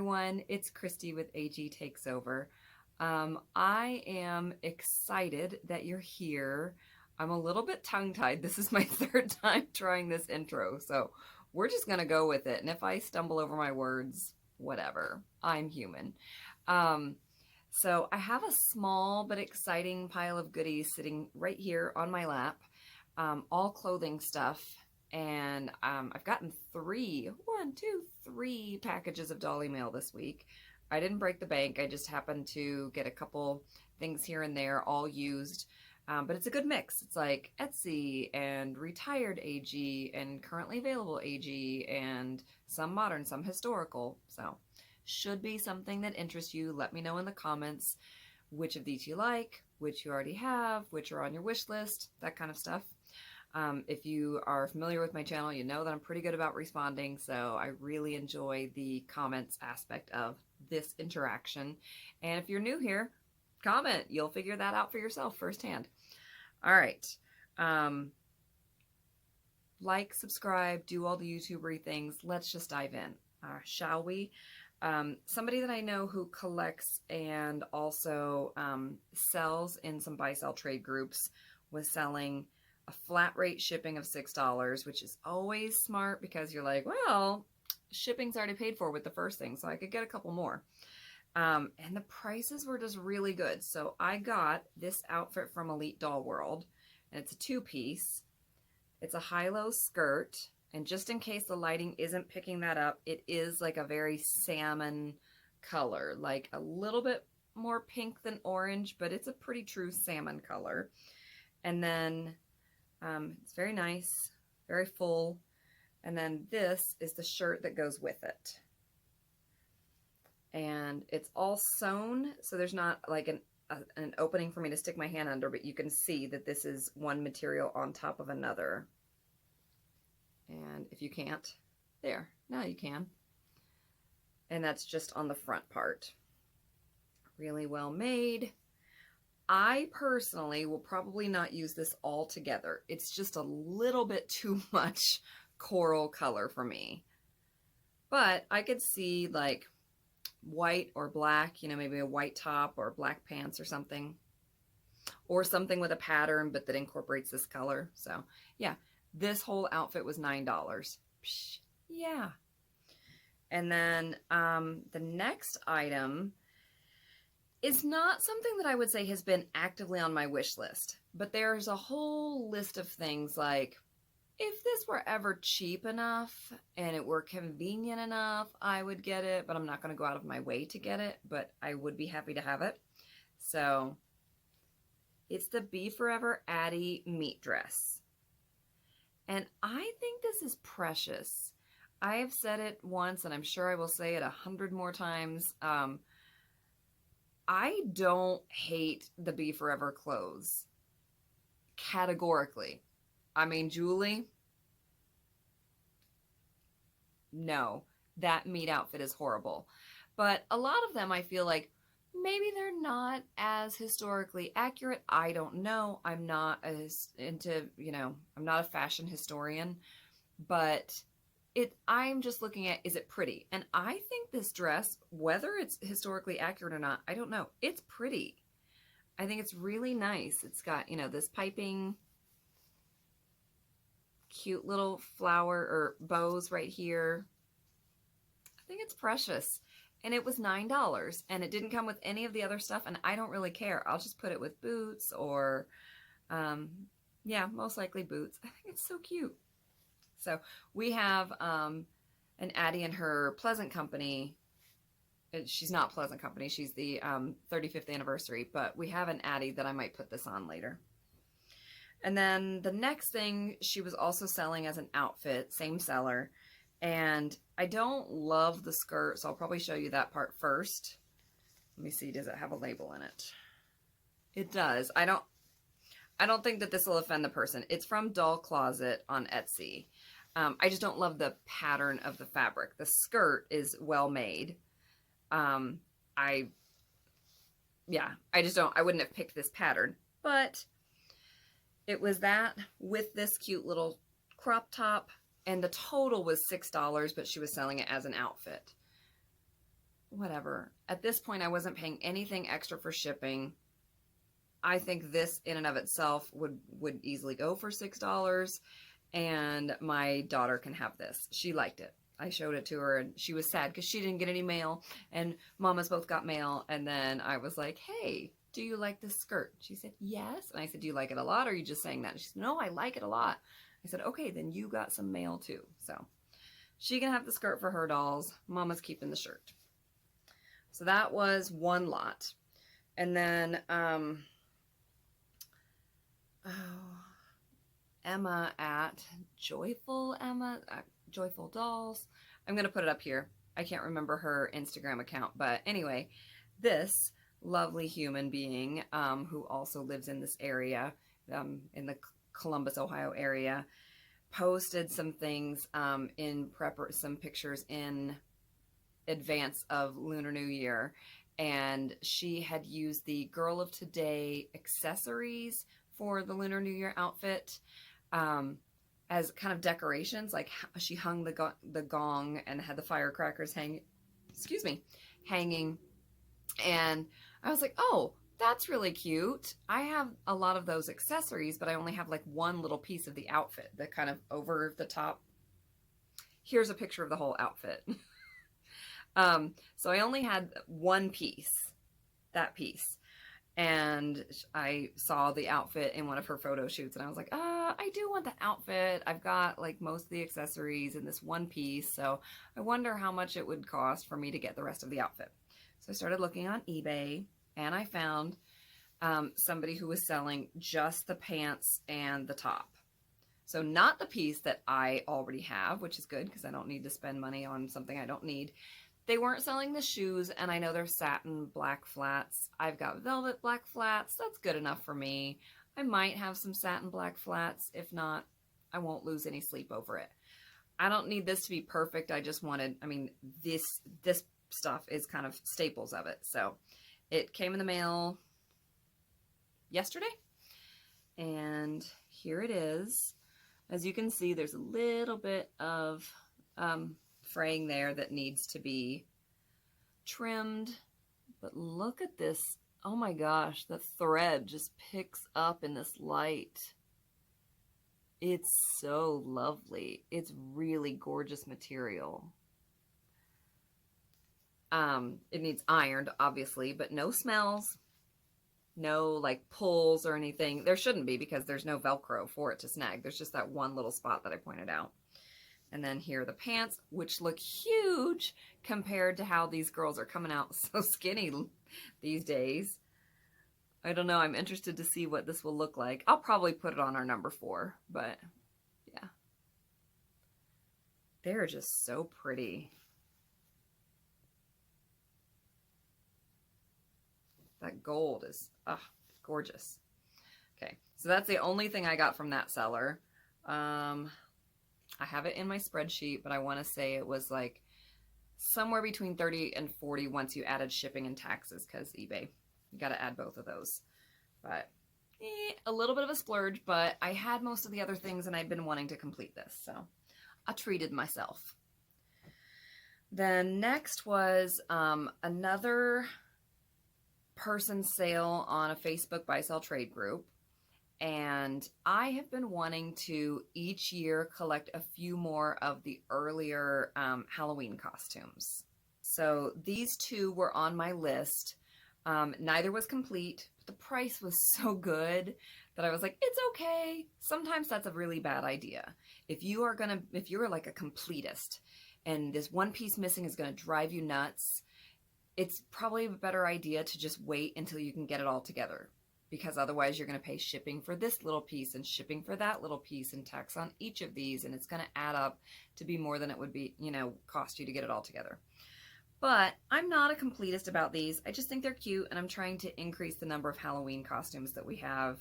everyone, it's Christy with AG Takes Over. I am excited that you're here. I'm a little bit tongue-tied. This is my third time trying this intro, so we're just gonna go with it. And if I stumble over my words, whatever. I'm human. Um, so I have a small but exciting pile of goodies sitting right here on my lap, all clothing stuff. And I've gotten three packages of Dolly Mail this week. I didn't break the bank. I just happened to get a couple things here and there, all used. But it's a good mix. It's like Etsy and retired AG and currently available AG and some modern, some historical. So should be something that interests you. Let me know in the comments which of these you like, which you already have, which are on your wish list, that kind of stuff. If you are familiar with my channel, you know that I'm pretty good about responding, so I really enjoy the comments aspect of this interaction. And if you're new here, comment. You'll figure that out for yourself firsthand. All right. Like, subscribe, do all the YouTubery things. Let's just dive in, shall we? Somebody that I know who collects and also sells in some buy-sell trade groups was selling a flat rate shipping of $6, which is always smart because you're like, well, shipping's already paid for with the first thing, so I could get a couple more. And the prices were just really good. So I got this outfit from Elite Doll World, and it's a two-piece. It's a high-low skirt, and just in case the lighting isn't picking that up, it is like a very salmon color, like a little bit more pink than orange, but it's a pretty true salmon color. And then it's very nice, very full. And then this is the shirt that goes with it. And it's all sewn, so there's not like an opening for me to stick my hand under, but you can see that this is one material on top of another. And if you can't, there, now you can. And that's just on the front part. Really well made. I personally will probably not use this all together. It's just a little bit too much coral color for me. But I could see like white or black, you know, maybe a white top or black pants or something. Or something with a pattern but that incorporates this color. So yeah, this whole outfit was $9. Psh, yeah. And then the next item is not something that I would say has been actively on my wish list, but there's a whole list of things like, if this were ever cheap enough and it were convenient enough, I would get it, but I'm not going to go out of my way to get it, but I would be happy to have it. So it's the Be Forever Addie meat dress. And I think this is precious. I have said it once, and I'm sure I will say it 100 more times. I don't hate the Be Forever clothes, categorically. I mean, Julie, no, that meat outfit is horrible. But a lot of them, I feel like, maybe they're not as historically accurate. I don't know. I'm not as into, you know, I'm not a fashion historian, but I'm just looking at, is it pretty? And I think this dress, whether it's historically accurate or not, I don't know. It's pretty. I think it's really nice. It's got, you know, this piping, cute little flower or bows right here. I think it's precious. And it was $9, and it didn't come with any of the other stuff, and I don't really care. I'll just put it with boots or, yeah, most likely boots. I think it's so cute. So we have an Addie and her Pleasant Company. She's not Pleasant Company. She's the 35th anniversary, but we have an Addie that I might put this on later. And then the next thing she was also selling as an outfit, same seller. And I don't love the skirt, so I'll probably show you that part first. Let me see, does it have a label in it? It does. I don't think that this will offend the person. It's from Doll Closet on Etsy. I just don't love the pattern of the fabric. The skirt is well made. I just don't, I wouldn't have picked this pattern, but it was that with this cute little crop top, and the total was $6, but she was selling it as an outfit. whatever. At this point, I wasn't paying anything extra for shipping. I think this in and of itself would easily go for $6, and my daughter can have this. She liked it. I showed it to her, and she was sad because she didn't get any mail, and Mama's both got mail. And then I was like, hey, do you like this skirt? She said, yes. And I said, do you like it a lot, or are you just saying that? And she said, no, I like it a lot. I said, okay, then you got some mail too. So she can have the skirt for her dolls. Mama's keeping the shirt. So that was one lot. And then, Emma at Joyful Dolls. I'm going to put it up here. I can't remember her Instagram account, but anyway, this lovely human being, who also lives in this area, in the Columbus, Ohio area, posted some things, some pictures in advance of Lunar New Year. And she had used the Girl of Today accessories for the Lunar New Year outfit, as kind of decorations. Like she hung the gong and had the firecrackers hanging. And I was like, oh, that's really cute. I have a lot of those accessories, but I only have like one little piece of the outfit, the kind of over the top. Here's a picture of the whole outfit. So I only had one piece, that piece. And I saw the outfit in one of her photo shoots, and I was like, I do want that outfit. I've got like most of the accessories in this one piece, so I wonder how much it would cost for me to get the rest of the outfit. So I started looking on eBay, and I found somebody who was selling just the pants and the top. So not the piece that I already have, which is good because I don't need to spend money on something I don't need. They weren't selling the shoes, and I know they're satin black flats. I've got velvet black flats. That's good enough for me. I might have some satin black flats. If not, I won't lose any sleep over it. I don't need this to be perfect. I just wanted, this stuff is kind of staples of it. So it came in the mail yesterday, and here it is. As you can see, there's a little bit of fraying there that needs to be trimmed, but look at this. Oh my gosh, the thread just picks up in this light. It's so lovely. It's really gorgeous material. It needs ironed, obviously, but no smells, no like pulls or anything. There shouldn't be, because there's no Velcro for it to snag. There's just that one little spot that I pointed out. And then here are the pants, which look huge compared to how these girls are coming out so skinny these days. I don't know. I'm interested to see what this will look like. I'll probably put it on our number 4, but yeah. They're just so pretty. That gold is gorgeous. Okay, so that's the only thing I got from that seller. I have it in my spreadsheet, but I want to say it was like somewhere between 30 and 40 once you added shipping and taxes, because eBay, you got to add both of those. But a little bit of a splurge, but I had most of the other things, and I'd been wanting to complete this, so I treated myself. Then next was another person sale on a Facebook buy sell trade group. And I have been wanting to each year collect a few more of the earlier Halloween costumes. So these 2 were on my list. Neither was complete, but the price was so good that I was like, it's okay. Sometimes that's a really bad idea. If you're like a completist and this one piece missing is going to drive you nuts, it's probably a better idea to just wait until you can get it all together. Because otherwise you're going to pay shipping for this little piece and shipping for that little piece and tax on each of these, and it's going to add up to be more than it would be, cost you to get it all together. But I'm not a completist about these. I just think they're cute, and I'm trying to increase the number of Halloween costumes that we have,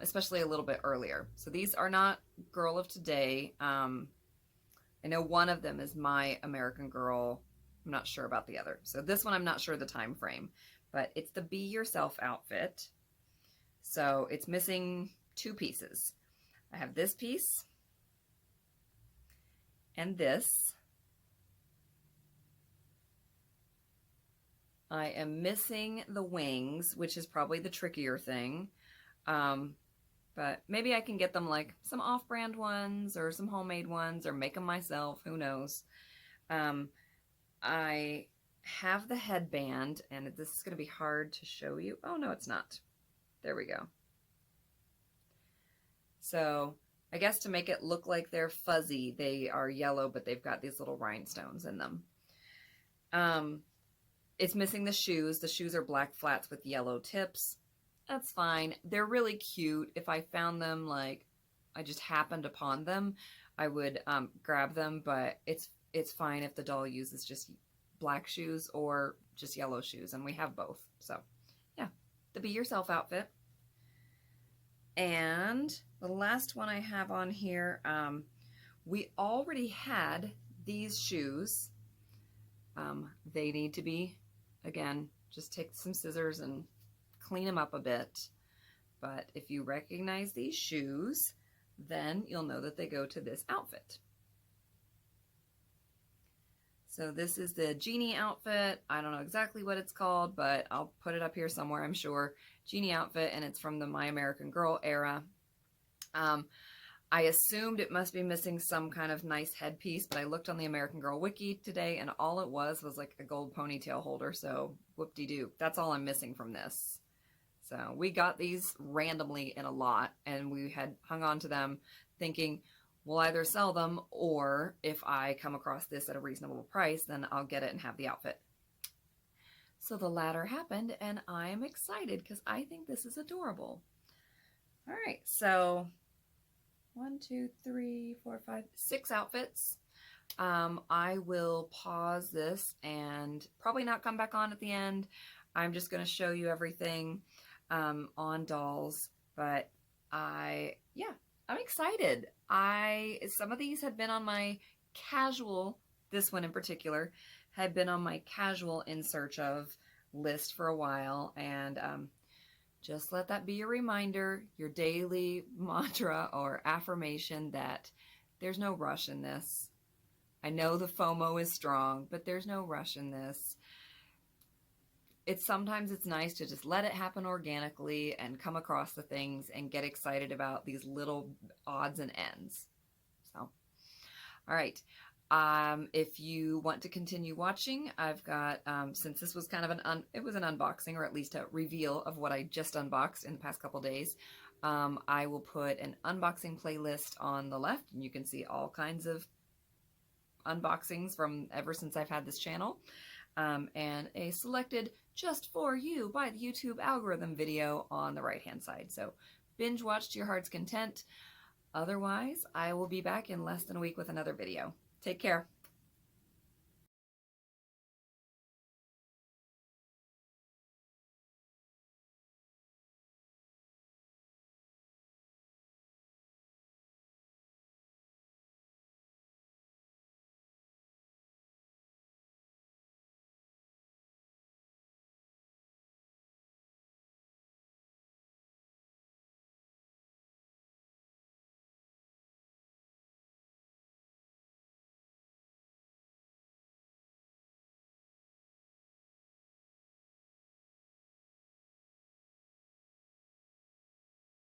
especially a little bit earlier. So these are not Girl of Today. I know one of them is My American Girl. I'm not sure about the other. So this one I'm not sure the time frame, but it's the Be Yourself outfit. So it's missing 2 pieces. I have this piece and this. I am missing the wings, which is probably the trickier thing. But maybe I can get them like some off-brand ones or some homemade ones or make them myself. Who knows? I have the headband, and this is going to be hard to show you. Oh, no, it's not. There we go. So I guess to make it look like they're fuzzy, they are yellow, but they've got these little rhinestones in them. It's missing the shoes. The shoes are black flats with yellow tips. That's fine. They're really cute. If I found them, like I just happened upon them, I would grab them, but it's fine if the doll uses just black shoes or just yellow shoes, and we have both. So yeah, the Be Yourself outfit. And the last one I have on here, we already had these shoes. They need to be, again, just take some scissors and clean them up a bit. But if you recognize these shoes, then you'll know that they go to this outfit. So this is the Genie outfit. I don't know exactly what it's called, but I'll put it up here somewhere, I'm sure. Genie outfit, and it's from the My American Girl era. I assumed it must be missing some kind of nice headpiece, but I looked on the American Girl wiki today, and all it was like a gold ponytail holder, so whoop-de-doo. That's all I'm missing from this. So we got these randomly in a lot, and we had hung on to them thinking, we'll either sell them, or if I come across this at a reasonable price, then I'll get it and have the outfit. So the latter happened, and I'm excited because I think this is adorable. All right, so 1, 2, 3, 4, 5, 6 outfits. I will pause this and probably not come back on at the end. I'm just going to show you everything on dolls, but I'm excited. Some of these had been on my casual, this one in particular, had been on my casual in search of list for a while, and just let that be your reminder, your daily mantra or affirmation that there's no rush in this. I know the FOMO is strong, but there's no rush in this. Sometimes it's nice to just let it happen organically and come across the things and get excited about these little odds and ends. So, all right. If you want to continue watching, I've got, since this was kind of it was an unboxing, or at least a reveal of what I just unboxed in the past couple days, I will put an unboxing playlist on the left, and you can see all kinds of unboxings from ever since I've had this channel, and a selected just for you by the YouTube algorithm video on the right hand side. So binge watch to your heart's content. Otherwise, I will be back in less than a week with another video. Take care.